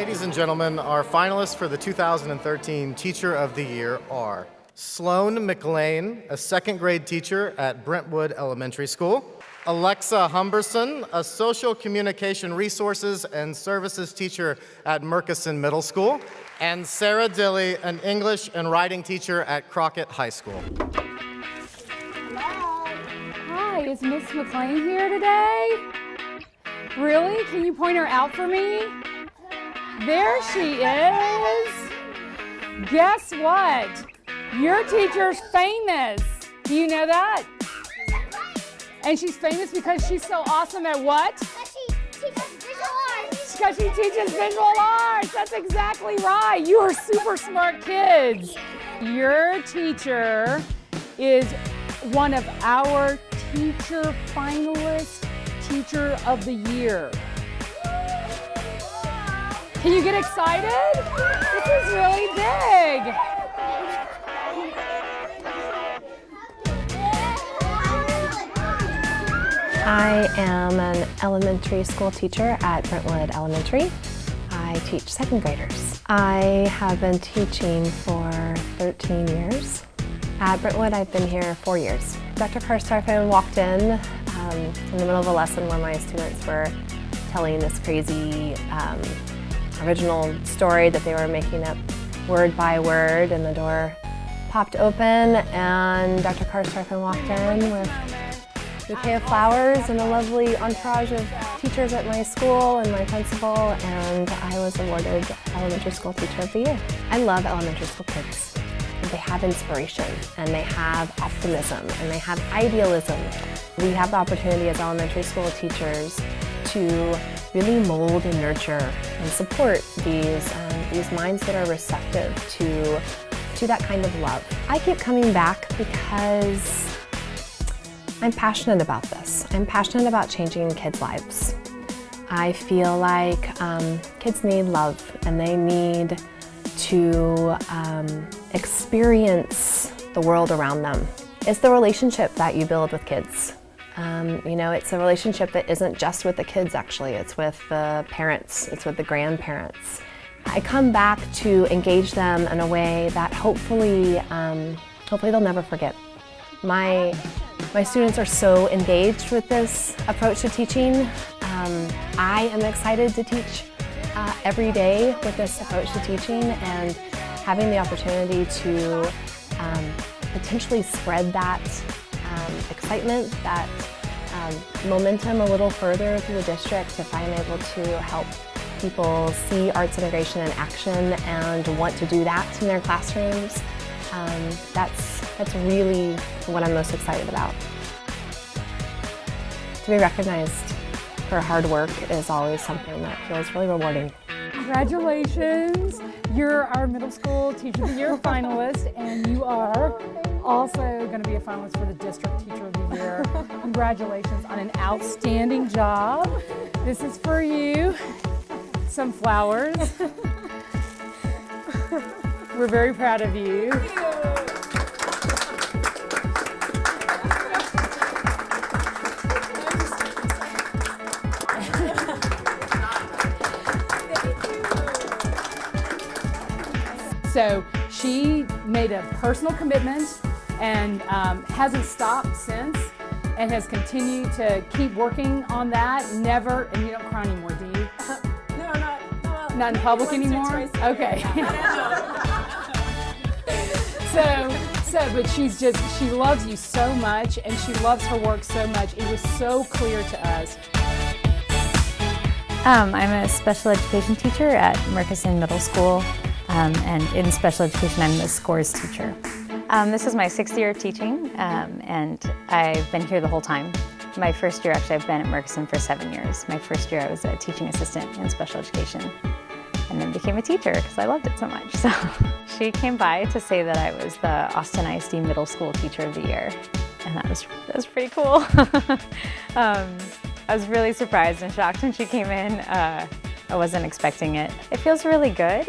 Ladies and gentlemen, our finalists for the 2013 Teacher of the Year are Sloan McLean, a second grade teacher at Brentwood Elementary School; Alexa Humberson, a social communication resources and services teacher at Murkison Middle School; and Sarah Dilley, an English and writing teacher at Crockett High School. Hi, is Miss McLean here today? Really? Can you point her out for me? There she is. Guess what? Your teacher's famous. Do you know that? And she's famous because she's so awesome at what? Because she teaches visual arts. That's exactly right. You are super smart kids. Your teacher is one of our teacher finalists, Teacher of the Year. Can you get excited? This is really big. I am an elementary school teacher at Brentwood Elementary. I teach second graders. I have been teaching for 13 years. At Brentwood, I've been here 4 years. Dr. Karstarfen walked in the middle of a lesson where my students were telling this crazy original story that they were making up word by word, and the door popped open and Dr. Karstarfen walked in with a bouquet of flowers and a lovely entourage of teachers at my school and my principal, and I was awarded Elementary School Teacher of the Year. I love elementary school kids. They have inspiration, and they have optimism, and they have idealism. We have the opportunity as elementary school teachers to really mold and nurture and support these minds that are receptive to that kind of love. I keep coming back because I'm passionate about this. I'm passionate about changing kids' lives. I feel like kids need love, and they need to experience the world around them. It's the relationship that you build with kids. It's a relationship that isn't just with the kids, actually. It's with the parents, it's with the grandparents. I come back to engage them in a way that hopefully they'll never forget. My students are so engaged with this approach to teaching. I am excited to teach every day with this approach to teaching, and having the opportunity to potentially spread that excitement, that momentum a little further through the district, if I'm able to help people see arts integration in action and want to do that in their classrooms, that's really what I'm most excited about. To be recognized for hard work is always something that feels really rewarding. Congratulations. You're our middle school Teacher of the Year finalist, and you are also going to be a finalist for the District Teacher of the Year. Congratulations on an outstanding job. This is for you. Some flowers. We're very proud of you. So she made a personal commitment and hasn't stopped since, and has continued to keep working on that. Never, and you don't cry anymore, do you? No, not in public anymore? Okay. But she loves you so much, and she loves her work so much. It was so clear to us. I'm a special education teacher at Murkison Middle School, and in special education I'm the scores teacher. This is my 6th year of teaching, and I've been here the whole time. My first year, actually, I've been at Murkison for 7 years. My first year I was a teaching assistant in special education, and then became a teacher because I loved it so much. So she came by to say that I was the Austin ISD Middle School Teacher of the Year, and that was pretty cool. I was really surprised and shocked when she came in. I wasn't expecting it. It feels really good.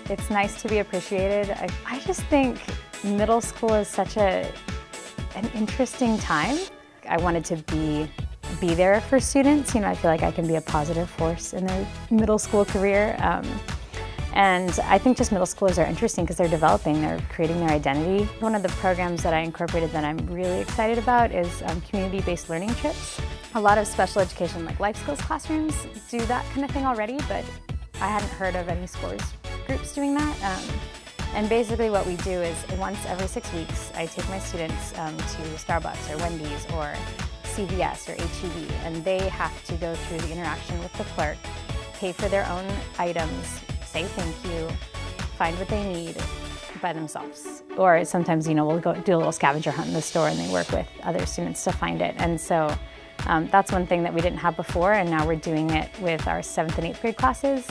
It's nice to be appreciated. I just think middle school is such an interesting time. I wanted to be be there for students. I feel like I can be a positive force in their middle school career. And I think just middle schoolers are interesting because they're developing, they're creating their identity. One of the programs that I incorporated that I'm really excited about is community-based learning trips. A lot of special education, like life skills classrooms, do that kind of thing already, but I hadn't heard of any SCORES groups doing that. And basically what we do is once every 6 weeks, I take my students to Starbucks or Wendy's or CVS or HEB, and they have to go through the interaction with the clerk, pay for their own items, say thank you, find what they need by themselves. Or sometimes, we'll go do a little scavenger hunt in the store and they work with other students to find it. And so that's one thing that we didn't have before, and now we're doing it with our 7th and 8th grade classes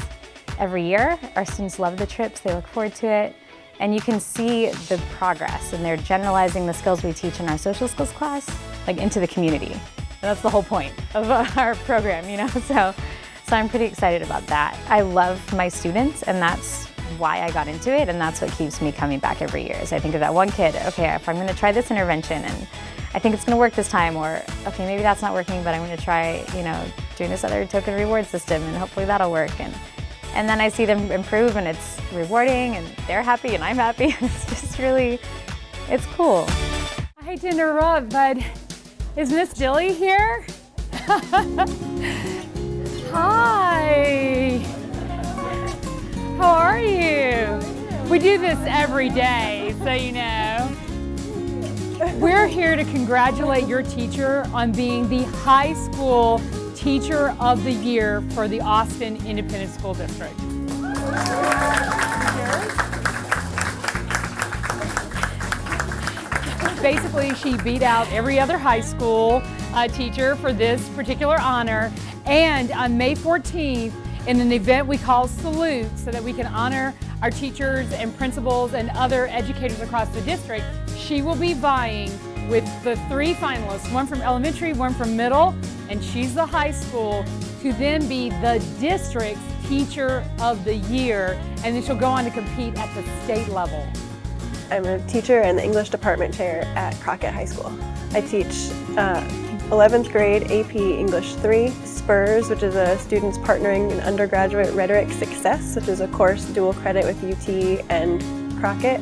every year. Our students love the trips, they look forward to it. And you can see the progress, and they're generalizing the skills we teach in our social skills class, like into the community. And that's the whole point of our program, So I'm pretty excited about that. I love my students, and that's why I got into it, and that's what keeps me coming back every year. Is I think of that one kid, okay, if I'm gonna try this intervention, and I think it's gonna work this time, or okay, maybe that's not working, but I'm gonna try, doing this other token reward system, and hopefully that'll work. And then I see them improve, and it's rewarding, and they're happy, and I'm happy. It's just really, it's cool. I hate to interrupt, but is Miss Dilly here? Hi. How are you? We do this every day, so you know. We're here to congratulate your teacher on being the high school Teacher of the Year for the Austin Independent School District. Basically, she beat out every other high school teacher for this particular honor. And on May 14th, in an event we call Salute, so that we can honor our teachers and principals and other educators across the district, she will be vying with the 3 finalists, one from elementary, one from middle, and she's the high school, to then be the district's Teacher of the Year, and then she'll go on to compete at the state level. I'm a teacher and the English department chair at Crockett High School. I teach 11th grade AP English 3, SPURS, which is a Students Partnering in Undergraduate Rhetoric Success, which is a course dual credit with UT and Crockett,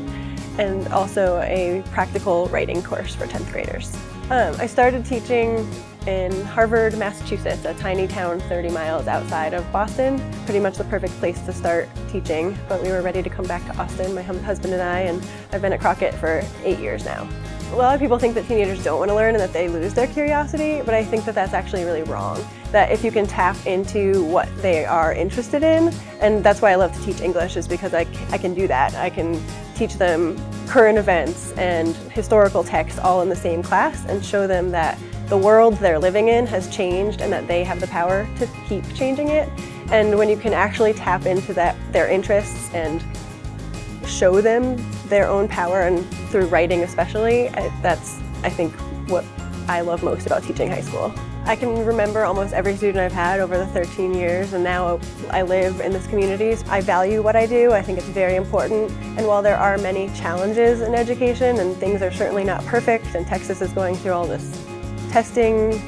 and also a practical writing course for 10th graders. I started teaching in Harvard, Massachusetts, a tiny town 30 miles outside of Boston. Pretty much the perfect place to start teaching, but we were ready to come back to Austin, my husband and I, and I've been at Crockett for 8 years now. A lot of people think that teenagers don't want to learn and that they lose their curiosity, but I think that that's actually really wrong. That if you can tap into what they are interested in, and that's why I love to teach English, is because I can do that. I can teach them current events and historical texts all in the same class and show them that the world they're living in has changed and that they have the power to keep changing it. And when you can actually tap into their interests and show them their own power, and through writing especially, that's, I think, what I love most about teaching high school. I can remember almost every student I've had over the 13 years, and now I live in this community. I value what I do. I think it's very important. And while there are many challenges in education, and things are certainly not perfect, and Texas is going through all this testing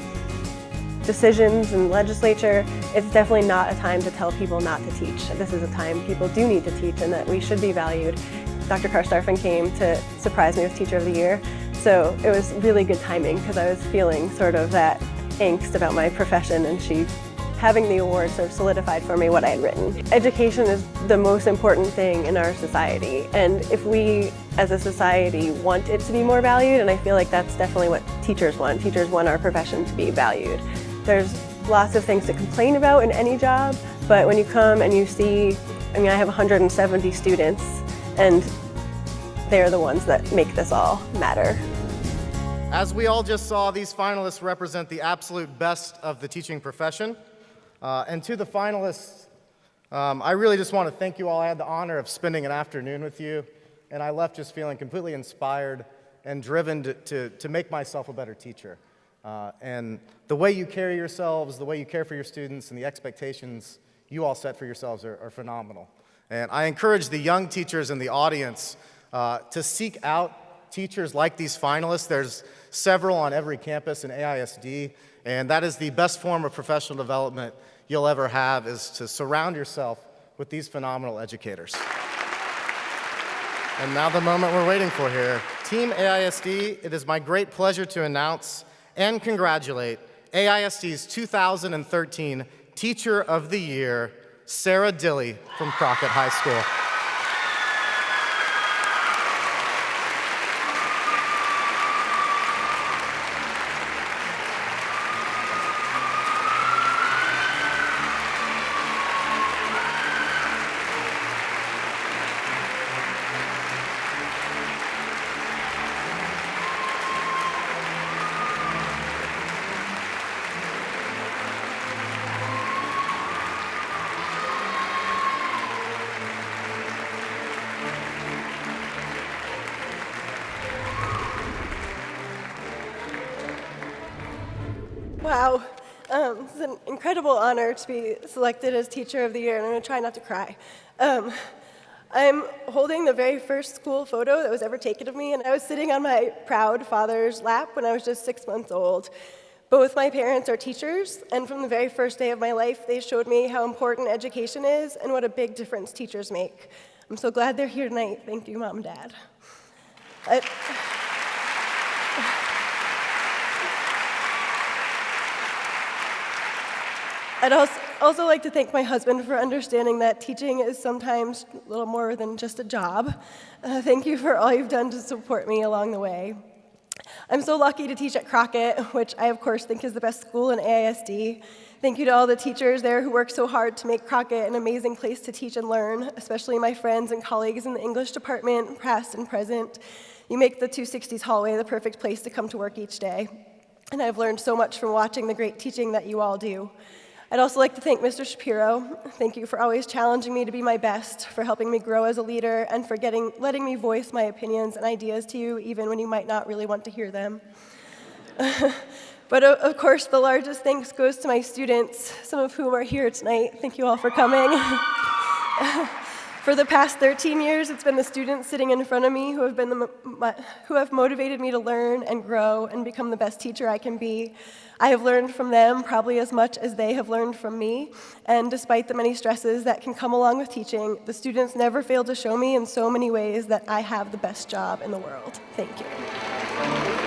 decisions and legislature, it's definitely not a time to tell people not to teach. This is a time people do need to teach, and that we should be valued. Dr. Karstarfin came to surprise me with Teacher of the Year, so it was really good timing because I was feeling sort of that angst about my profession, and she having the award sort of solidified for me what I had written. Education is the most important thing in our society, and if we as a society want it to be more valued, and I feel like that's definitely what teachers want. Teachers want our profession to be valued. There's lots of things to complain about in any job, but when you come and you see, I have 170 students, and they're the ones that make this all matter. As we all just saw, these finalists represent the absolute best of the teaching profession. And to the finalists, I really just want to thank you all. I had the honor of spending an afternoon with you, and I left just feeling completely inspired and driven to make myself a better teacher. And the way you carry yourselves, the way you care for your students, and the expectations you all set for yourselves are phenomenal. And I encourage the young teachers in the audience to seek out teachers like these finalists. There's several on every campus in AISD, And that is the best form of professional development you'll ever have, is to surround yourself with these phenomenal educators. And now the moment we're waiting for here. Team AISD, it is my great pleasure to announce and congratulate AISD's 2013 Teacher of the Year, Sarah Dilley from Crockett High School. Wow, this is an incredible honor to be selected as Teacher of the Year, and I'm going to try not to cry. I'm holding the very first school photo that was ever taken of me, and I was sitting on my proud father's lap when I was just 6 months old. Both my parents are teachers, and from the very first day of my life, they showed me how important education is and what a big difference teachers make. I'm so glad they're here tonight. Thank you, Mom and Dad. I'd also like to thank my husband for understanding that teaching is sometimes a little more than just a job. Thank you for all you've done to support me along the way. I'm so lucky to teach at Crockett, which I of course think is the best school in AISD. Thank you to all the teachers there who work so hard to make Crockett an amazing place to teach and learn, especially my friends and colleagues in the English department, past and present. You make the 260s hallway the perfect place to come to work each day. And I've learned so much from watching the great teaching that you all do. I'd also like to thank Mr. Shapiro. Thank you for always challenging me to be my best, for helping me grow as a leader, and for letting me voice my opinions and ideas to you, even when you might not really want to hear them. But of course, the largest thanks goes to my students, some of whom are here tonight. Thank you all for coming. For the past 13 years, it's been the students sitting in front of me who have motivated me to learn and grow and become the best teacher I can be. I have learned from them probably as much as they have learned from me, and despite the many stresses that can come along with teaching, the students never fail to show me in so many ways that I have the best job in the world. Thank you.